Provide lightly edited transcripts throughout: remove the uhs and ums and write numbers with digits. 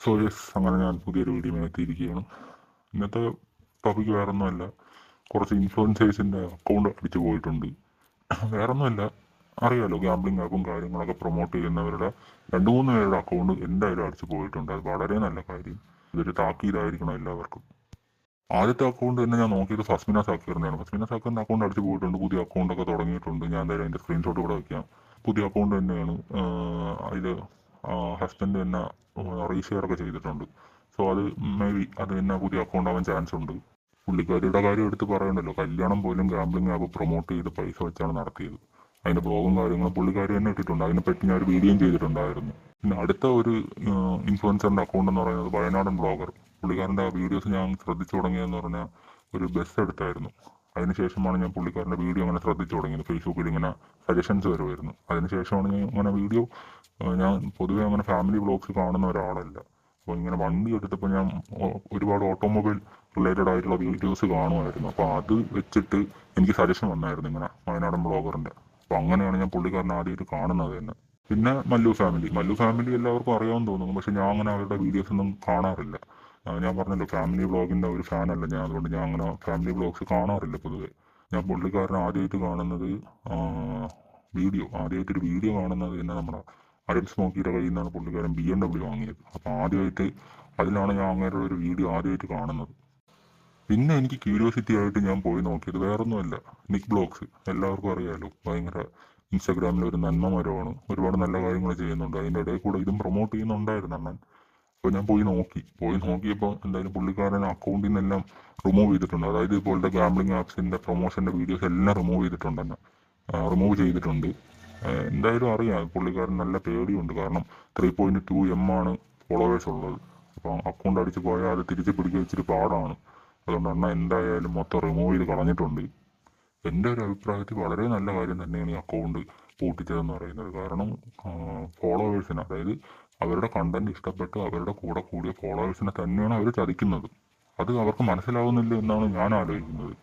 So yes, അങ്ങനെ ഞാൻ പുതിയൊരു വീഡിയോ എത്തിയിരിക്കുകയാണ്. ഇന്നത്തെ ടോപ്പിക്ക് വേറൊന്നുമല്ല, കുറച്ച് ഇൻഫ്ലുവൻസേഴ്സിൻ്റെ അക്കൗണ്ട് അടിച്ചു പോയിട്ടുണ്ട്. വേറൊന്നുമല്ല, അറിയാലോ, ഗാംബ്ലിംഗ് ആപ്പും കാര്യങ്ങളൊക്കെ പ്രൊമോട്ട് ചെയ്യുന്നവരുടെ 2-3 പേരുടെ അക്കൗണ്ട് എന്തായാലും അടിച്ചു പോയിട്ടുണ്ട്. അത് വളരെ നല്ല കാര്യം. ഇതൊരു താക്കീതായിരിക്കണം എല്ലാവർക്കും. ആദ്യത്തെ അക്കൗണ്ട് തന്നെ ഞാൻ നോക്കിയത് ഫസ്മിന സാക്കിറിൻ്റെയാണ്. ഫസ്മിന സാക്കിറിൻ്റെ അക്കൗണ്ട് അടിച്ചു പോയിട്ടുണ്ട്. പുതിയ അക്കൗണ്ടൊക്കെ തുടങ്ങിയിട്ടുണ്ട്. ഞാൻ എന്തായാലും അതിൻ്റെ സ്ക്രീൻഷോട്ട് കൂടെ വയ്ക്കാം. പുതിയ അക്കൗണ്ട് തന്നെയാണ്. അതിൽ ഹസ്ബൻഡ് തന്നെ റീഷെയർ ഒക്കെ ചെയ്തിട്ടുണ്ട്. സോ അത് മേ ബി അത് തന്നെ പുതിയ അക്കൗണ്ട് ആവാൻ ചാൻസ് ഉണ്ട്. പുള്ളിക്കാരിയുടെ കാര്യം എടുത്ത് പറയണ്ടല്ലോ, കല്യാണം പോലും ഗാംബ്ലിംഗ് ആപ്പ് പ്രൊമോട്ട് ചെയ്ത് പൈസ വെച്ചാണ് നടത്തിയത്. അതിൻ്റെ ബ്ലോഗും കാര്യങ്ങളും പുള്ളിക്കാരി തന്നെ ഇട്ടിട്ടുണ്ട്. അതിനെപ്പറ്റി ഞാൻ ഒരു വീഡിയോയും ചെയ്തിട്ടുണ്ടായിരുന്നു. പിന്നെ അടുത്ത ഒരു ഇൻഫ്ലുവൻസറിൻ്റെ അക്കൗണ്ട് എന്ന് പറയുന്നത് വയനാടൻ ബ്ലോഗർ. പുള്ളിക്കാരൻ്റെ ആ വീഡിയോസ് ഞാൻ ശ്രദ്ധിച്ചു തുടങ്ങിയതെന്ന് പറഞ്ഞാൽ ഒരു ബസ് എടുത്തായിരുന്നു. അതിനുശേഷമാണ് ഞാൻ പുള്ളിക്കാരൻ്റെ വീഡിയോ അങ്ങനെ ശ്രദ്ധിച്ചു തുടങ്ങിയത്. ഫേസ്ബുക്കിൽ ഇങ്ങനെ സജഷൻസ് വരുമായിരുന്നു. അതിനുശേഷമാണ് ഞാൻ ഇങ്ങനെ വീഡിയോ, ഞാൻ പൊതുവേ അങ്ങനെ ഫാമിലി വ്ളോഗ്സ് കാണുന്ന ഒരാളല്ല. അപ്പോൾ ഇങ്ങനെ വണ്ടി എടുത്തപ്പോൾ ഞാൻ ഒരുപാട് ഓട്ടോമൊബൈൽ റിലേറ്റഡ് ആയിട്ടുള്ള വീഡിയോസ് കാണുമായിരുന്നു. അപ്പോൾ അത് വെച്ചിട്ട് എനിക്ക് സജഷൻ വന്നായിരുന്നു ഇങ്ങനെ വയനാടൻ ബ്ലോഗറിൻ്റെ. അപ്പോൾ അങ്ങനെയാണ് ഞാൻ പുള്ളിക്കാരനെ ആദ്യമായിട്ട് കാണുന്നത് തന്നെ. പിന്നെ മല്ലു ഫാമിലി എല്ലാവർക്കും അറിയാമെന്ന് തോന്നുന്നു. പക്ഷെ ഞാൻ അങ്ങനെ അവരുടെ വീഡിയോസ് ഒന്നും കാണാറില്ല. ഞാൻ പറഞ്ഞല്ലോ, ഫാമിലി വ്ളോഗിൻ്റെ ഒരു ഫാനല്ല ഞാൻ. അതുകൊണ്ട് ഞാൻ അങ്ങനെ ഫാമിലി വ്ളോഗ്സ് കാണാറില്ല പൊതുവെ. ഞാൻ പുള്ളിക്കാരനെ ആദ്യമായിട്ടൊരു വീഡിയോ കാണുന്നത് തന്നെ നമ്മുടെ അരുൺ സ്മോക്കിയുടെ കയ്യിൽ നിന്നാണ് പുള്ളിക്കാരൻ BMW വാങ്ങിയത്. അപ്പോൾ ആദ്യമായിട്ട് അതിലാണ് ഞാൻ അങ്ങേരുടെ ഒരു വീഡിയോ ആദ്യമായിട്ട് കാണുന്നത്. പിന്നെ എനിക്ക് ക്യൂരിയോസിറ്റി ആയിട്ട് ഞാൻ പോയി നോക്കിയത് വേറൊന്നുമല്ല, നിക് ബ്ലോഗ്സ്. എല്ലാവർക്കും അറിയാമല്ലോ, ഭയങ്കര ഇൻസ്റ്റാഗ്രാമിൽ ഒരു നന്മമരമാണ്. ഒരുപാട് നല്ല കാര്യങ്ങൾ ചെയ്യുന്നുണ്ട്. അതിൻ്റെ ഇടയിൽ കൂടെ ഇതും പ്രൊമോട്ട് ചെയ്യുന്നുണ്ടായിരുന്നു അണ്ണൻ. അപ്പോൾ ഞാൻ പോയി നോക്കിയപ്പോൾ എന്തായാലും പുള്ളിക്കാരൻ അക്കൗണ്ടിൽ നിന്നെല്ലാം റിമൂവ് ചെയ്തിട്ടുണ്ട്. അതായത് ഇതുപോലത്തെ ഗാംബ്ലിംഗ് ആപ്സിൻ്റെ പ്രൊമോഷൻ്റെ വീഡിയോസ് എല്ലാം റിമൂവ് ചെയ്തിട്ടുണ്ട്. എന്തായാലും അറിയാം, പുള്ളിക്കാരൻ നല്ല പേടിയുണ്ട്. കാരണം 3.2 M ആണ് ഫോളോവേഴ്സ് ഉള്ളത്. അപ്പോൾ അക്കൗണ്ട് അടിച്ച് പോയാൽ അത് തിരിച്ച് പിടിക്കുക ഇച്ചിരി പാടാണ്. അതുകൊണ്ട് അണ്ണ എന്തായാലും മൊത്തം റിമൂവ് ചെയ്ത് കളഞ്ഞിട്ടുണ്ട്. എൻ്റെ ഒരു അഭിപ്രായത്തിൽ വളരെ നല്ല കാര്യം തന്നെയാണ് ഈ അക്കൗണ്ട് പൂട്ടിച്ചതെന്ന് പറയുന്നത്. കാരണം ഫോളോവേഴ്സിന്, അതായത് അവരുടെ കണ്ടന്റ് ഇഷ്ടപ്പെട്ട് അവരുടെ കൂടെ കൂടിയ ഫോളോവേഴ്സിനെ തന്നെയാണ് അവർ ചതിക്കുന്നത്. അത് അവർക്ക് മനസ്സിലാവുന്നില്ല എന്നാണ് ഞാൻ ആലോചിക്കുന്നത്.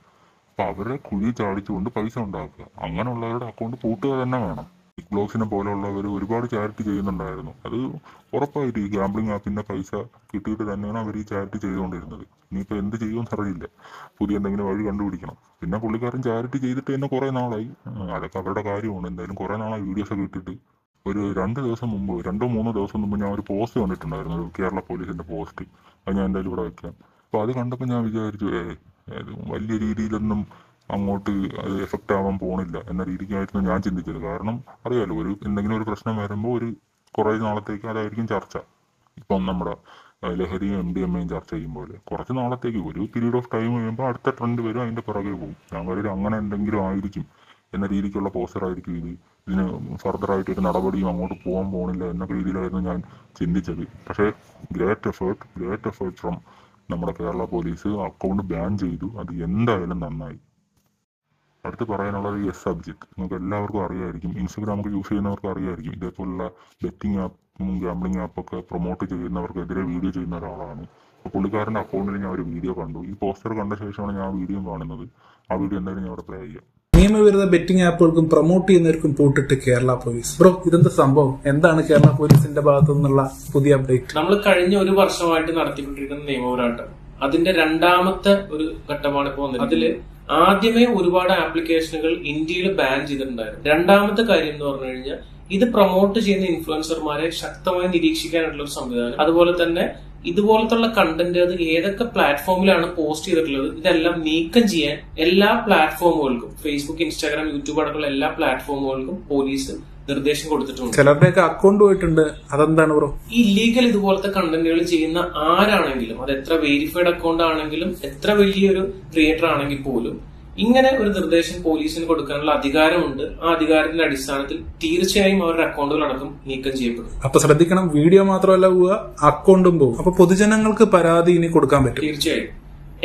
അപ്പോൾ അവരെ കുഴി ചാടിച്ചുകൊണ്ട് പൈസ ഉണ്ടാക്കുക, അങ്ങനെയുള്ളവരുടെ അക്കൗണ്ട് പൂട്ടുക തന്നെ വേണം. ബിഗ് ബ്ലോഗ്സിനെ പോലെയുള്ളവർ ഒരുപാട് ചാരിറ്റി ചെയ്യുന്നുണ്ടായിരുന്നു. അത് ഉറപ്പായിട്ട് ഈ ഗാംബ്ലിംഗ് ആപ്പിൻ്റെ പൈസ കിട്ടിയിട്ട് തന്നെയാണ് അവർ ഈ ചാരിറ്റി ചെയ്തുകൊണ്ടിരുന്നത്. ഇനിയിപ്പോൾ എന്ത് ചെയ്യുമെന്ന് അറിയില്ല, പുതിയ എന്തെങ്കിലും വഴി കണ്ടുപിടിക്കണം. പിന്നെ പുള്ളിക്കാരൻ ചാരിറ്റി ചെയ്തിട്ട് തന്നെ കുറേ നാളായി. അതൊക്കെ അവരുടെ കാര്യമാണ്. എന്തായാലും കുറേ നാളായി വീഡിയോസൊക്കെ ഇട്ടിട്ട്. ഒരു 2 ദിവസം മുമ്പ്, 2-3 ദിവസം മുമ്പ് ഞാൻ ഒരു പോസ്റ്റ് കണ്ടിട്ടുണ്ടായിരുന്നു, ഒരു കേരള പോലീസിൻ്റെ പോസ്റ്റ്. അത് ഞാൻ എന്തായാലും ഇവിടെ വയ്ക്കാം. അപ്പോൾ അത് കണ്ടപ്പോൾ ഞാൻ വിചാരിച്ചു, വലിയ രീതിയിലൊന്നും അങ്ങോട്ട് അത് എഫക്റ്റ് ആവാൻ പോണില്ല എന്ന രീതിക്കായിരുന്നു ഞാൻ ചിന്തിച്ചത്. കാരണം അറിയാലോ, എന്തെങ്കിലും ഒരു പ്രശ്നം വരുമ്പോൾ കുറേ നാളത്തേക്ക് അതായിരിക്കും ചർച്ച. ഇപ്പം നമ്മുടെ ലഹരിയും MDMAയും ചർച്ച ചെയ്യുമ്പോൾ കുറച്ച് നാളത്തേക്ക്, ഒരു പീരീഡ് ഓഫ് ടൈം കഴിയുമ്പോൾ അടുത്ത ട്രെൻഡ് വരും, അതിൻ്റെ പുറകെ പോകും. ഞാൻ കരുതി അങ്ങനെ എന്തെങ്കിലും ആയിരിക്കും എന്ന രീതിക്കുള്ള പോസ്റ്ററായിരിക്കും ഇതിന് ഫർദറായിട്ട് ഒരു നടപടിയും അങ്ങോട്ട് പോകാൻ പോകണില്ല എന്ന രീതിയിലായിരുന്നു ഞാൻ ചിന്തിച്ചത്. പക്ഷേ ഗ്രേറ്റ് എഫേർട്ട് ഫ്രം നമ്മുടെ കേരള പോലീസ്. അക്കൗണ്ട് ബാൻ ചെയ്തു. അത് എന്തായാലും നന്നായി. അടുത്ത് പറയാനുള്ളത് എസ് അഭിജിത്ത്. നിങ്ങൾക്ക് എല്ലാവർക്കും അറിയായിരിക്കും, ഇൻസ്റ്റഗ്രാമൊക്കെ യൂസ് ചെയ്യുന്നവർക്ക് അറിയായിരിക്കും, ഇതേപോലുള്ള ബെറ്റിംഗ് ആപ്പും ഗാംബ്ലിംഗ് ആപ്പൊക്കെ പ്രൊമോട്ട് ചെയ്യുന്നവർക്കെതിരെ വീഡിയോ ചെയ്യുന്ന ഒരാളാണ്. അപ്പോൾ പുള്ളിക്കാരൻ്റെ അക്കൗണ്ടിൽ ഞാൻ ഒരു വീഡിയോ കണ്ടു. ഈ പോസ്റ്റർ കണ്ട ശേഷമാണ് ഞാൻ വീഡിയോ കാണുന്നത്. ആ വീഡിയോ എന്തായാലും ഞാൻ അവിടെ പ്ലേ ചെയ്യാം. നിയമവിരുദ്ധ ബെറ്റിംഗ് ആപ്പുകൾക്കും പ്രൊമോട്ട് ചെയ്യുന്നവർക്കും പൂട്ടിട്ട് കേരള പോലീസ്. ബ്രോ, ഇതെന്താ സംഭവം? എന്താണ് കേരള പോലീസിന്റെ ഭാഗത്തു നിന്നുള്ള പുതിയ അപ്ഡേറ്റ്? നമ്മൾ കഴിഞ്ഞ ഒരു വർഷമായിട്ട് നടത്തിക്കൊണ്ടിരിക്കുന്ന നിയമപോരാട്ടം, അതിന്റെ 2ാമത്തെ ഒരു ഘട്ടമാണ് ഇപ്പോൾ വന്നത്. അതില് ആദ്യമേ ഒരുപാട് ആപ്ലിക്കേഷനുകൾ ഇന്ത്യയിൽ ബാൻ ചെയ്തിട്ടുണ്ടായിരുന്നു. 2ാമത്തെ കാര്യം എന്ന് പറഞ്ഞു കഴിഞ്ഞാൽ, ഇത് പ്രൊമോട്ട് ചെയ്യുന്ന ഇൻഫ്ലുവൻസർമാരെ ശക്തമായി നിരീക്ഷിക്കാനുള്ള ഒരു സംവിധാനം. അതുപോലെ തന്നെ ഇതുപോലത്തുള്ള കണ്ടന്റ് അത് ഏതൊക്കെ പ്ലാറ്റ്ഫോമിലാണ് പോസ്റ്റ് ചെയ്തിട്ടുള്ളത് ഇതെല്ലാം നീക്കം ചെയ്യാൻ എല്ലാ പ്ലാറ്റ്ഫോമുകൾക്കും, ഫേസ്ബുക്ക്, ഇൻസ്റ്റാഗ്രാം, യൂട്യൂബ് അടക്കമുള്ള എല്ലാ പ്ലാറ്റ്ഫോമുകൾക്കും പോലീസ് നിർദ്ദേശം കൊടുത്തിട്ടുണ്ട്. ചിലരുടെയൊക്കെ അക്കൗണ്ട് പോയിട്ടുണ്ട്. അതെന്താണ് ബ്രോ? ഈ ഇല്ലീഗൽ ഇതുപോലത്തെ കണ്ടന്റുകൾ ചെയ്യുന്ന ആരാണെങ്കിലും, അത് എത്ര വെരിഫൈഡ് അക്കൗണ്ട് ആണെങ്കിലും, എത്ര വലിയൊരു ക്രിയേറ്റർ ആണെങ്കിൽ പോലും, ഇങ്ങനെ ഒരു നിർദ്ദേശം പോലീസിന് കൊടുക്കാനുള്ള അധികാരമുണ്ട്. ആ അധികാരത്തിന്റെ അടിസ്ഥാനത്തിൽ തീർച്ചയായും അവരുടെ അക്കൗണ്ടുകൾ അടക്കം നീക്കം ചെയ്യപ്പെടും. അപ്പൊ ശ്രദ്ധിക്കണം, വീഡിയോ മാത്രമല്ല പോവുക, അക്കൗണ്ടും പോകും. അപ്പൊ പൊതുജനങ്ങൾക്ക് പരാതി ഇനി കൊടുക്കാൻ പറ്റും. തീർച്ചയായും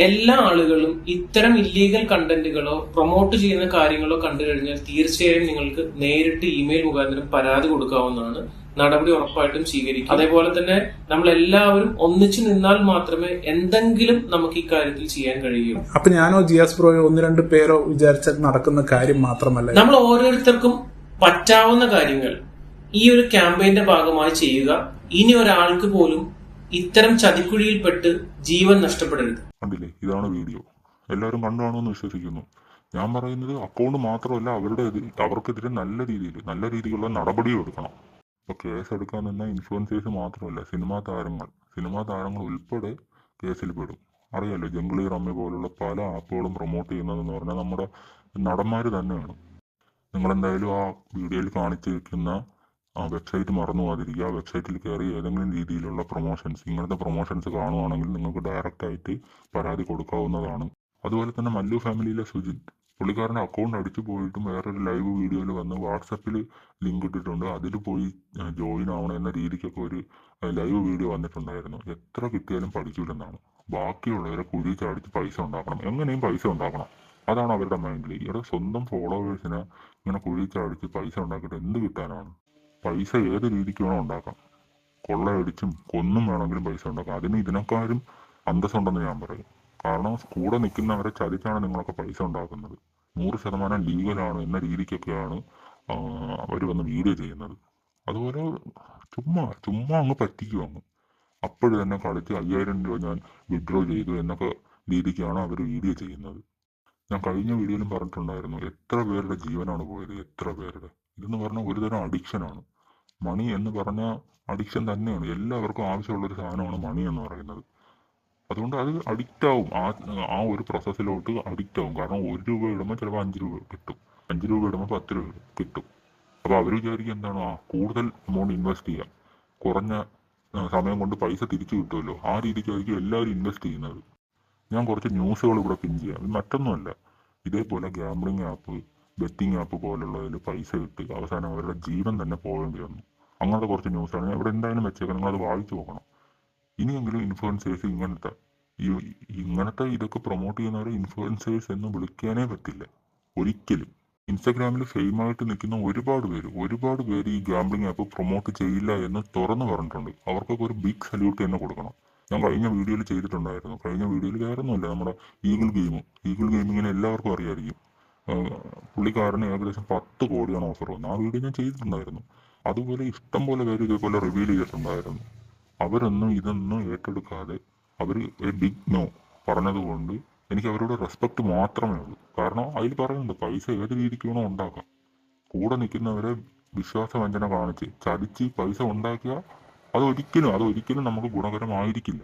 എല്ലാ ആളുകളും ഇത്തരം ഇല്ലീഗൽ കണ്ടന്റുകളോ പ്രൊമോട്ട് ചെയ്യുന്ന കാര്യങ്ങളോ കണ്ടു കഴിഞ്ഞാൽ തീർച്ചയായും നിങ്ങൾക്ക് നേരിട്ട് ഇമെയിൽ മുഖാന്തരം പരാതി കൊടുക്കാവുന്നതാണ്. നടപടി ഉറപ്പായിട്ടും സ്വീകരിക്കും. അതേപോലെ തന്നെ നമ്മൾ എല്ലാവരും ഒന്നിച്ചു നിന്നാൽ മാത്രമേ എന്തെങ്കിലും നമുക്ക് ഈ കാര്യത്തിൽ ചെയ്യാൻ കഴിയൂ. അപ്പൊ ഞാനോ ജിയാസ് ബ്രോയോ 1-2 പേരോ വിചാരിച്ചാൽ നടക്കുന്ന കാര്യം മാത്രമല്ല, നമ്മൾ ഓരോരുത്തർക്കും പറ്റാവുന്ന കാര്യങ്ങൾ ഈ ഒരു ക്യാമ്പയിന്റെ ഭാഗമായി ചെയ്യുക. ഇനി ഒരാൾക്ക് പോലും ഇത്തരം ചതിക്കുഴിയിൽപ്പെട്ട് ജീവൻ നഷ്ടപ്പെടരുത്. കണ്ടില്ലേ, ഇതാണ് വീഡിയോ. എല്ലാവരും കണ്ടു കാണുമെന്ന് വിശ്വസിക്കുന്നു. ഞാൻ പറയുന്നത് അക്കൗണ്ട് മാത്രമല്ല, അവർക്കെതിരെ നല്ല രീതിയിലുള്ള നടപടിയും എടുക്കണം. ഇപ്പൊ കേസ് എടുക്കാൻ നിന്ന ഇൻഫ്ലുവൻസേഴ്സ് മാത്രമല്ല, സിനിമാ താരങ്ങൾ ഉൾപ്പെടെ കേസിൽ പെടും. അറിയാലോ, ജംഗിളി റമ്മി പോലുള്ള പല ആപ്പുകളും പ്രൊമോട്ട് ചെയ്യുന്നതെന്ന് പറഞ്ഞാൽ നമ്മുടെ നടന്മാർ തന്നെയാണ്. നിങ്ങളെന്തായാലും ആ വീഡിയോയിൽ കാണിച്ചിരിക്കുന്ന വെബ്സൈറ്റ് മറന്നു പോകാതിരിക്കുക. ആ വെബ്സൈറ്റിൽ കയറി ഏതെങ്കിലും രീതിയിലുള്ള ഇങ്ങനത്തെ പ്രൊമോഷൻസ് കാണുവാണെങ്കിൽ നിങ്ങൾക്ക് ഡയറക്റ്റ് ആയിട്ട് പരാതി കൊടുക്കാവുന്നതാണ്. അതുപോലെ തന്നെ മല്ലു ഫാമിലിയിലെ സുജിത്, പുള്ളിക്കാരൻ്റെ അക്കൗണ്ട് അടിച്ചു പോയിട്ടും വേറൊരു ലൈവ് വീഡിയോയിൽ വന്ന് വാട്സപ്പിൽ ലിങ്ക് ഇട്ടിട്ടുണ്ട്. അതിൽ പോയി ജോയിൻ ആവണം എന്ന രീതിക്കൊക്കെ ഒരു ലൈവ് വീഡിയോ വന്നിട്ടുണ്ടായിരുന്നു. എത്ര കിട്ടിയാലും പഠിക്കൂലെന്നാണ്. ബാക്കിയുള്ളവരെ കുഴി ചാടിച്ച് പൈസ ഉണ്ടാക്കണം, എങ്ങനെയും പൈസ ഉണ്ടാക്കണം, അതാണ് അവരുടെ മൈൻഡിൽ. ഇവരുടെ സ്വന്തം ഫോളോവേഴ്സിനെ ഇങ്ങനെ കുഴി ചാടിച്ച് പൈസ ഉണ്ടാക്കിയിട്ട് എന്ത് കിട്ടാനാണ്? പൈസ ഏത് രീതിക്ക് വേണം ഉണ്ടാക്കാം. കൊള്ളയടിച്ചും കൊന്നും വേണമെങ്കിലും പൈസ ഉണ്ടാക്കാം. അതിന് ഇതിനെക്കാളും അന്തസ്സുണ്ടെന്ന് ഞാൻ പറയും. കാരണം കൂടെ നിൽക്കുന്നവരെ ചതിച്ചാണ് നിങ്ങളൊക്കെ പൈസ ഉണ്ടാക്കുന്നത്. 100% ലീഗലാണ് എന്ന രീതിക്കൊക്കെയാണ് അവർ വന്ന് വീഡിയോ ചെയ്യുന്നത്. അതുപോലെ ചുമ്മാ അങ്ങ് പറ്റിക്കും അങ്ങ്. അപ്പോഴും തന്നെ കളിച്ച് 5000 രൂപ ഞാൻ വിഡ്രോ ചെയ്തു എന്നൊക്കെ രീതിക്കാണ് അവർ വീഡിയോ ചെയ്യുന്നത്. ഞാൻ കഴിഞ്ഞ വീഡിയോയിലും പറഞ്ഞിട്ടുണ്ടായിരുന്നു, എത്ര പേരുടെ ജീവനാണ് പോയത്, എത്ര പേരുടെ. ഇതെന്ന് പറഞ്ഞാൽ ഒരുതരം അഡിക്ഷനാണ്. മണി എന്ന് പറഞ്ഞ അഡിക്ഷൻ തന്നെയാണ്. എല്ലാവർക്കും ആവശ്യമുള്ളൊരു സാധനമാണ് മണി എന്ന് പറയുന്നത്. അതുകൊണ്ട് അത് അഡിക്റ്റ് ആവും. ആ ഒരു പ്രോസസ്സിലോട്ട് അഡിക്റ്റ് ആവും. കാരണം 1 രൂപ ഇടുമ്പോൾ ചിലപ്പോൾ 5 രൂപ കിട്ടും, 5 രൂപ ഇടുമ്പോൾ 10 രൂപ കിട്ടും. അപ്പോൾ അവർ വിചാരിക്കും എന്താണ്, കൂടുതൽ എമൗണ്ട് ഇൻവെസ്റ്റ് ചെയ്യാം, കുറഞ്ഞ സമയം കൊണ്ട് പൈസ തിരിച്ചു കിട്ടുമല്ലോ. ആ രീതിക്കായിരിക്കും എല്ലാവരും ഇൻവെസ്റ്റ് ചെയ്യുന്നത്. ഞാൻ കുറച്ച് ന്യൂസുകൾ ഇവിടെ പിൻ ചെയ്യാം. ഇത് മറ്റൊന്നുമല്ല, ഇതേപോലെ ഗാംബ്ലിംഗ് ആപ്പ്, ബെറ്റിംഗ് ആപ്പ് പോലുള്ളതിൽ പൈസ ഇട്ട് അവസാനം അവരുടെ ജീവൻ തന്നെ പോകേണ്ടി വന്നു. അങ്ങനത്തെ കുറച്ച് ന്യൂസാണ് ഞാൻ ഇവിടെ എന്തായാലും വെച്ചേക്കാം, നിങ്ങളത് വായിച്ചു നോക്കണം. ഇനിയെങ്കിലും ഇൻഫ്ലുവൻസേഴ്സ് ഇങ്ങനത്തെ ഇതൊക്കെ പ്രൊമോട്ട് ചെയ്യുന്നവരെ ഇൻഫ്ലുവൻസേഴ്സ് എന്ന് വിളിക്കാനേ പറ്റില്ല ഒരിക്കലും. ഇൻസ്റ്റാഗ്രാമിൽ ഫെയിമായിട്ട് നിൽക്കുന്ന ഒരുപാട് പേര് ഈ ഗാംബ്ലിംഗ് ആപ്പ് പ്രൊമോട്ട് ചെയ്യില്ല എന്ന് തുറന്നു പറഞ്ഞിട്ടുണ്ട്. അവർക്കൊക്കെ ഒരു ബിഗ് സല്യൂട്ട് തന്നെ കൊടുക്കണം. ഞാൻ കഴിഞ്ഞ വീഡിയോയിൽ ചെയ്തിട്ടുണ്ടായിരുന്നു. കഴിഞ്ഞ വീഡിയോയിൽ വേറൊന്നുമില്ല, നമ്മുടെ ഈഗിൾ ഗെയിമിങ്ങിനെ എല്ലാവർക്കും അറിയാമായിരിക്കും. പുള്ളിക്കാരന് ഏകദേശം 10 കോടിയാണ് ഓഫർ വന്നത്. ആ വീഡിയോ ഞാൻ ചെയ്തിട്ടുണ്ടായിരുന്നു. അതുപോലെ ഇഷ്ടം പോലെ പേര് ഇതേപോലെ റിവീൽ ചെയ്തിട്ടുണ്ടായിരുന്നു. അവരൊന്നും ഇതൊന്നും ഏറ്റെടുക്കാതെ അവർ ബിഗ് നോ പറഞ്ഞതുകൊണ്ട് എനിക്ക് അവരോട് റെസ്പെക്ട് മാത്രമേ ഉള്ളൂ. കാരണം അതിൽ പറയുന്നുണ്ട് പൈസ ഏത് രീതിക്ക് വേണോ ഉണ്ടാക്കാം. കൂടെ നിൽക്കുന്നവരെ വിശ്വാസവഞ്ചന കാണിച്ച് ചതിച്ച് പൈസ ഉണ്ടാക്കിയാൽ അതൊരിക്കലും നമുക്ക് ഗുണകരമായിരിക്കില്ല.